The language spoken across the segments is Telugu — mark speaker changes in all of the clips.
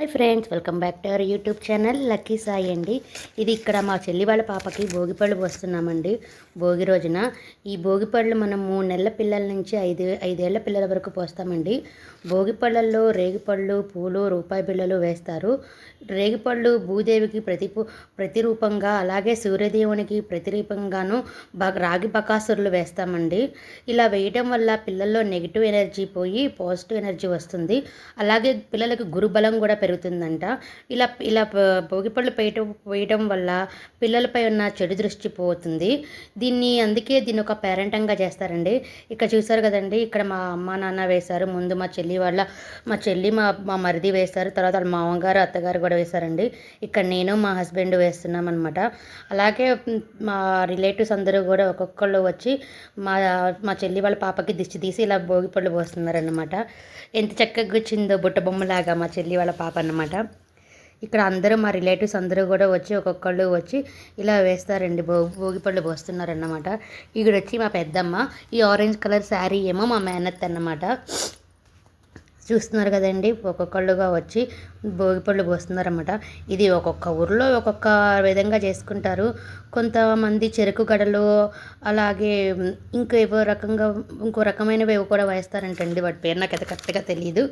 Speaker 1: Hi friends, welcome back to our YouTube channel lucky Sai అండి. ఇది ఇక్కడ మా చెల్లి వాళ్ళ పాపకి భోగిపళ్ళు పోస్తున్నామండి. భోగి రోజున ఈ భోగిపళ్ళు మనం 3 నెలల పిల్లల నుంచి 5 పిల్లల వరకు పోస్తామండి. భోగిపళ్ళల్లో రేగిపళ్ళు, పూలు, రూపాయి బిళ్ళలు వేస్తారు. రేగిపళ్ళు భూదేవికి ప్రతిరూపంగా, అలాగే సూర్యదేవునికి ప్రతిరూపంగాను రాగి బకాసురులు వేస్తామండి. ఇలా వేయడం వల్ల పిల్లల్లో నెగిటివ్ ఎనర్జీ పోయి పాజిటివ్ ఎనర్జీ వస్తుంది. అలాగే పిల్లలకు గురుబలం కూడా పెరుగుతుందంట. ఇలా ఇలా భోగిపళ్ళు వేయడం వల్ల పిల్లలపై ఉన్న చెడు దృష్టి పోతుంది. అందుకే దీన్ని ఒక పేరెంటంగా చేస్తారండి. ఇక్కడ చూసారు కదండి, ఇక్కడ మా అమ్మ నాన్న వేశారు. ముందు మా చెల్లి మా మరిది వేశారు. తర్వాత వాళ్ళ మామగారు అత్తగారు కూడా వేశారండి. ఇక్కడ నేను మా హస్బెండ్ వేస్తున్నాం అనమాట. అలాగే మా రిలేటివ్స్ అందరూ కూడా ఒక్కొక్కళ్ళు వచ్చి మా చెల్లి వాళ్ళ పాపకి దిష్టి తీసి ఇలా భోగిపళ్ళు పోస్తున్నారన్నమాట. ఎంత చక్కగా కూర్చుందో బుట్ట బొమ్మలాగా మా చెల్లి వాళ్ళ పాప అన్నమాట. ఇక్కడ అందరూ మా రిలేటివ్స్ అందరూ కూడా వచ్చి ఒక్కొక్కళ్ళు వచ్చి ఇలా వేస్తారండి, భోగిపళ్ళు పోస్తున్నారన్నమాట. ఇక్కడ వచ్చి మా పెద్దమ్మ, ఈ ఆరెంజ్ కలర్ శారీ ఏమో మా మేనత్ అన్నమాట. చూస్తున్నారు కదండి, ఒక్కొక్కళ్ళుగా వచ్చి భోగిపళ్ళు పోస్తున్నారన్నమాట. ఇది ఒక్కొక్క ఊరిలో ఒక్కొక్క విధంగా చేసుకుంటారు. కొంతమంది చెరుకు గడలు, అలాగే ఇంకో రకమైనవి కూడా వేస్తారంటండి. వాటి పేరు నాకు అయితే కరెక్ట్గా తెలియదు.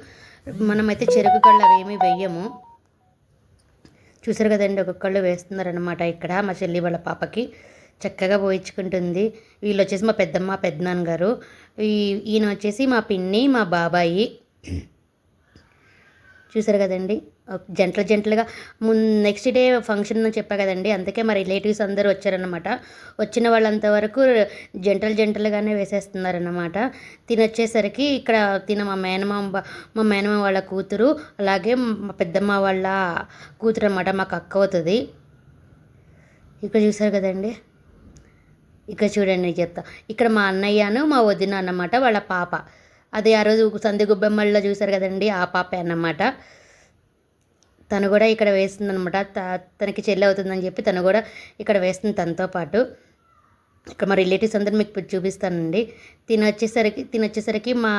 Speaker 1: మనమైతే చెరుకు గడలు అవేమీ వెయ్యము. చూసారు కదండి, ఒక్కొక్కళ్ళు వేస్తున్నారనమాట. ఇక్కడ మా చెల్లి వాళ్ళ పాపకి చక్కగా పోయించుకుంటుంది. వీళ్ళు వచ్చేసి మా పెద్దమ్మ, పెద్దనాన్నగారు. ఈయన వచ్చేసి మా పిన్ని, మా బాబాయి. చూసారు కదండి, జంటలుగా నెక్స్ట్ డే ఫంక్షన్ అని చెప్పా కదండి, అందుకే మా రిలేటివ్స్ అందరూ వచ్చారనమాట. వచ్చిన వాళ్ళంతవరకు జంటలుగానే వేసేస్తున్నారన్నమాట. తినొచ్చేసరికి ఇక్కడ మా మేనమామ వాళ్ళ కూతురు, అలాగే మా పెద్దమ్మ వాళ్ళ కూతురు అన్నమాట, మాకు అక్క అవుతుంది. ఇక్కడ చూసారు కదండి, ఇక్కడ చూడండి చెప్తా. ఇక్కడ మా అన్నయ్యను మా వదిన అన్నమాట, వాళ్ళ పాప. అదే ఆ రోజు సంధి గుబ్బెమ్మల్లో చూసారు కదండి, ఆ పాపే అన్నమాట. తను కూడా ఇక్కడ వేస్తుందన్నమాట. తనకి చెల్లి అవుతుందని చెప్పి తను కూడా ఇక్కడ వేస్తుంది తనతో పాటు. ఇక్కడ మా రిలేటివ్స్ అందరూ మీకు చూపిస్తానండి. తినొచ్చేసరికి మా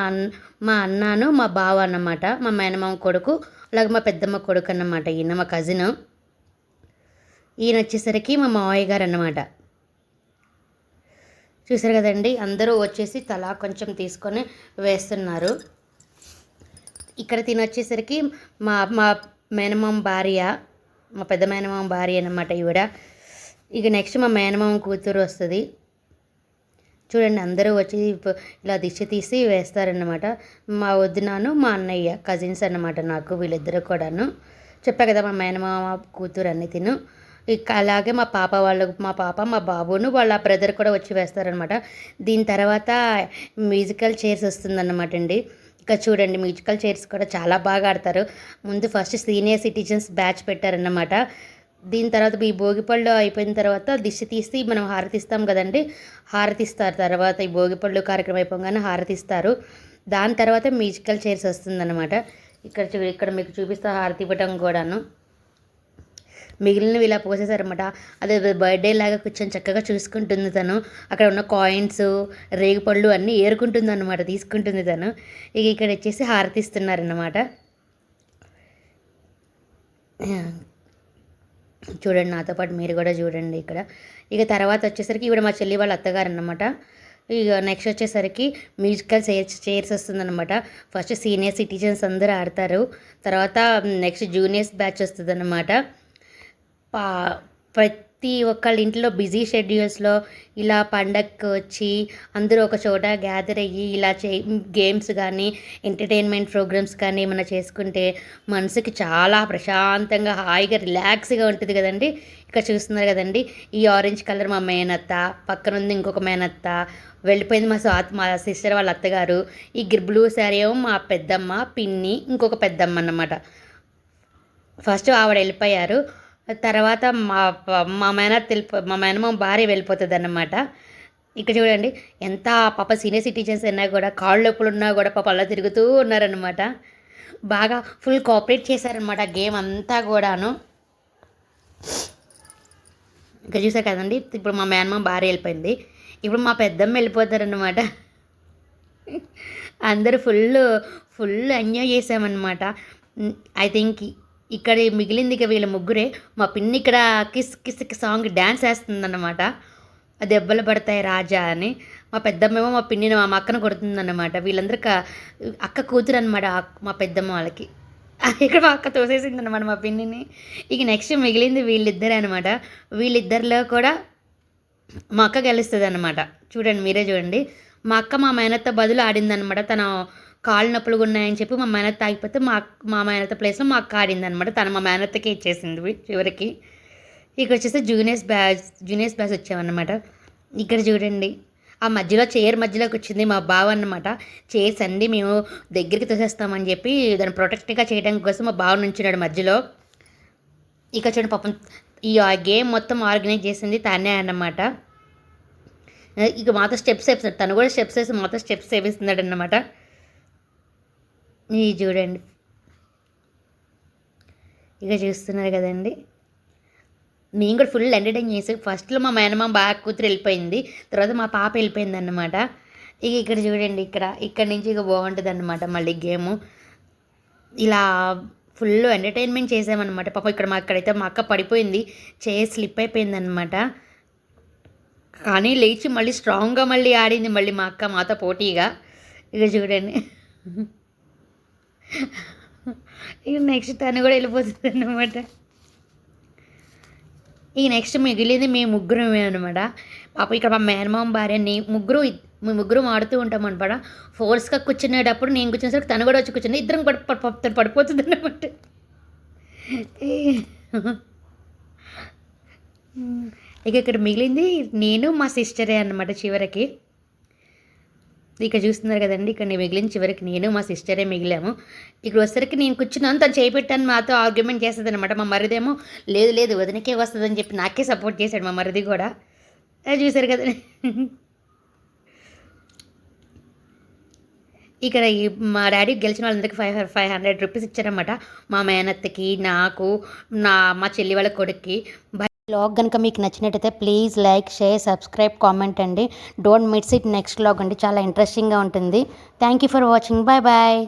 Speaker 1: అన్నను మా బావ అన్నమాట, మా మేనమామ కొడుకు, అలాగే మా పెద్దమ్మ కొడుకు అన్నమాట. ఈయన మా కజిన్. ఈయన వచ్చేసరికి మా మావయ్య గారు అన్నమాట. చూసారు కదండి, అందరూ వచ్చేసి తలా కొంచెం తీసుకొని వేస్తున్నారు. ఇక్కడ తినొచ్చేసరికి మా మేనమామ భార్య, మా పెద్ద మేనమామ భార్య అన్నమాట ఈవిడ. ఇక నెక్స్ట్ మా మేనమామ కూతురు వస్తుంది. చూడండి, అందరూ వచ్చి ఇలా దిష్టి తీసి వేస్తారన్నమాట. మా వదినాను మా అన్నయ్య కజిన్స్ అన్నమాట నాకు, వీళ్ళిద్దరూ కూడాను. చెప్పా కదా మా మేనమామ కూతురు అన్ని తిను. ఇక అలాగే మా పాప మా బాబును వాళ్ళ బ్రదర్ కూడా వచ్చి వేస్తారనమాట. దీని తర్వాత మ్యూజికల్ చైర్స్ వస్తుందన్నమాట అండి. ఇక చూడండి, మ్యూజికల్ చైర్స్ కూడా చాలా బాగా ఆడతారు. ముందు ఫస్ట్ సీనియర్ సిటిజన్స్ బ్యాచ్ పెట్టారన్నమాట. దీని తర్వాత ఈ భోగిపళ్ళు అయిపోయిన తర్వాత దిష్టి తీసి మనం హారతిస్తాం కదండి, హారతిస్తారు. తర్వాత ఈ భోగిపళ్ళు కార్యక్రమం అయిపోగానే హారతిస్తారు. దాని తర్వాత మ్యూజికల్ చైర్స్ వస్తుందన్నమాట. ఇక్కడ మీకు చూపిస్తా హారతి ఇవ్వటం కూడాను. మిగిలినవి ఇలా పోసేసారనమాట. అదే బర్త్డే లాగా కూర్చొని చక్కగా చూసుకుంటుంది తను. అక్కడ ఉన్న కాయిన్స్, రేగిపళ్ళు అన్నీ ఏరుకుంటుంది అనమాట, తీసుకుంటుంది తను. ఇక్కడ వచ్చేసి హారతిస్తున్నారన్నమాట. చూడండి, నాతో పాటు మీరు కూడా చూడండి. ఇక తర్వాత వచ్చేసరికి ఇవిడ మా చెల్లి వాళ్ళ అత్తగారు అన్నమాట. ఇక నెక్స్ట్ వచ్చేసరికి మ్యూజికల్ చైర్స్ వస్తుందన్నమాట. ఫస్ట్ సీనియర్ సిటిజన్స్ అందరూ ఆడతారు. తర్వాత నెక్స్ట్ జూనియర్స్ బ్యాచ్ వస్తుంది అన్నమాట. ప్రతి ఒక్కళ్ళ ఇంట్లో బిజీ షెడ్యూల్స్లో ఇలా పండగకి వచ్చి అందరూ ఒక చోట గ్యాదర్ అయ్యి ఇలా గేమ్స్ కానీ ఎంటర్టైన్మెంట్ ప్రోగ్రామ్స్ కానీ ఏమైనా చేసుకుంటే మనసుకి చాలా ప్రశాంతంగా, హాయిగా, రిలాక్స్గా ఉంటుంది కదండి. ఇక్కడ చూస్తున్నారు కదండి, ఈ ఆరెంజ్ కలర్ మా మేనత్త, పక్కన ఉంది ఇంకొక మేనత్త, వెళ్ళిపోయింది మా సిస్టర్ వాళ్ళ అత్తగారు. ఈ బ్లూ శారీ ఏమో మా పెద్దమ్మ, పిన్ని, ఇంకొక పెద్దమ్మ అన్నమాట. ఫస్ట్ ఆవిడ వెళ్ళిపోయారు. తర్వాత మా మేనమామ భార్య వెళ్ళిపోతుంది అన్నమాట. ఇక్కడ చూడండి, ఎంత పాప సీనియర్ సిటిజన్స్ అయినా కూడా కాళ్ళు నొప్పులు ఉన్నా కూడా పాప అలా తిరుగుతూ ఉన్నారనమాట. బాగా ఫుల్ కోఆపరేట్ చేశారనమాట గేమ్ అంతా కూడాను. ఇక్కడ చూసారు కదండి, ఇప్పుడు మా మేనమామ భార్య వెళ్ళిపోయింది. ఇప్పుడు మా పెద్దమ్మ వెళ్ళిపోతారనమాట. అందరూ ఫుల్ ఎంజాయ్ చేసామన్నమాట. ఐ థింక్ ఇక్కడ మిగిలింది ఇక వీళ్ళ ముగ్గురే. మా పిన్ని ఇక్కడ కిస్ కిస్ సాంగ్ డ్యాన్స్ వేస్తుందన్నమాట. దెబ్బలు పడతాయి రాజా అని. మా పెద్దమ్మేమో మా పిన్నిని మా అక్కను కొడుతుందన్నమాట. వీళ్ళందరూ అక్క కూతురు అనమాట మా పెద్దమ్మ వాళ్ళకి. ఇక్కడ మా అక్క తోసేసిందనమాట మా పిన్నిని. ఇక నెక్స్ట్ మిగిలింది వీళ్ళిద్దరే అనమాట. వీళ్ళిద్దరిలో కూడా మా అక్క గెలుస్తుంది అనమాట. చూడండి, మీరే చూడండి. మా అక్క మా మేనత్త బదులు ఆడిందనమాట. తన కాళ్ళు నొప్పులుగా ఉన్నాయని చెప్పి మా మేనత్త ఆగిపోతే మా మేనత్త ప్లేస్లో మా అక్క ఆడింది అనమాట. తను మా మేనత్తకే ఇచ్చేసింది చివరికి. ఇక్కడ వచ్చేసి జూనియర్స్ బ్యాచ్ వచ్చామన్నమాట. ఇక్కడ చూడండి, ఆ మధ్యలో చైర్ మధ్యలోకి వచ్చింది మా బావ అన్నమాట. చైర్స్ అన్నీ మేము దగ్గరికి తోసేస్తామని చెప్పి దాన్ని ప్రొటెక్ట్గా చేయడం కోసం మా బావ నుంచున్నాడు మధ్యలో. ఇక చూడండి, పాపం ఈ గేమ్ మొత్తం ఆర్గనైజ్ చేసింది తనే అన్నమాట. ఇక మాతో స్టెప్స్ వేస్తున్నాడు, తను కూడా స్టెప్స్ వేసి మాతో స్టెప్స్ వేపిస్తున్నాడు అన్నమాట. ఇది చూడండి, ఇక చూస్తున్నారు కదండి. నేను కూడా ఫుల్ ఎంటర్టైన్ చేసి ఫస్ట్లో మా మేనమామ బాగా కూతురు వెళ్ళిపోయింది, తర్వాత మా పాప వెళ్ళిపోయింది అన్నమాట. ఇక ఇక్కడ చూడండి, ఇక్కడ నుంచి ఇక బాగుంటుంది అన్నమాట. మళ్ళీ గేము ఇలా ఫుల్ ఎంటర్టైన్మెంట్ చేసామన్నమాట. పాపం ఇక్కడైతే మా అక్క పడిపోయింది, చైర్ స్లిప్ అయిపోయింది అనమాట. కానీ లేచి మళ్ళీ స్ట్రాంగ్గా మళ్ళీ ఆడింది మళ్ళీ మా అక్క మాతో పోటీగా. ఇక చూడండి, ఇక నెక్స్ట్ తను కూడా వెళ్ళిపోతుంది అన్నమాట. ఈ నెక్స్ట్ మిగిలింది మేము ముగ్గురమే అనమాట. పాప ఇక్కడ మా మేనమామ భార్య మేము ముగ్గురు ఆడుతూ ఉంటాం అనమాట. ఫోర్స్గా కూర్చునేటప్పుడు నేను కూర్చునేసరికి తను కూడా వచ్చి కూర్చుని ఇద్దరం పడిపోతుంది అనమాట. ఇక ఇక్కడ మిగిలింది నేను మా సిస్టరే అనమాట చివరికి. ఇక చూస్తున్నారు కదండి, ఇక్కడ మిగిలిన చివరికి నేను మా సిస్టరే మిగిలాము. ఇక్కడ వచ్చేసరికి నేను కూర్చున్నాను, తను చేపెట్టాను మాతో ఆర్గ్యుమెంట్ చేస్తుంది అనమాట. మా మరిదేమో లేదు వదినకే వస్తుందని చెప్పి నాకే సపోర్ట్ చేశాడు మా మరిది కూడా. చూసారు కదండి. ఇక్కడ మా డాడీ గెలిచిన వాళ్ళందరికీ 500 రూపీస్ ఇచ్చారన్నమాట. మా మేనత్తకి, నాకు, మా చెల్లి వాళ్ళ కొడుక్కి. బ్లాగ్ కనుక మీకు నచ్చినట్టయితే please like, share, subscribe, comment అండి. Don't miss it next blog అండి, చాలా ఇంట్రెస్టింగ్గా ఉంటుంది. Thank you for watching. Bye bye.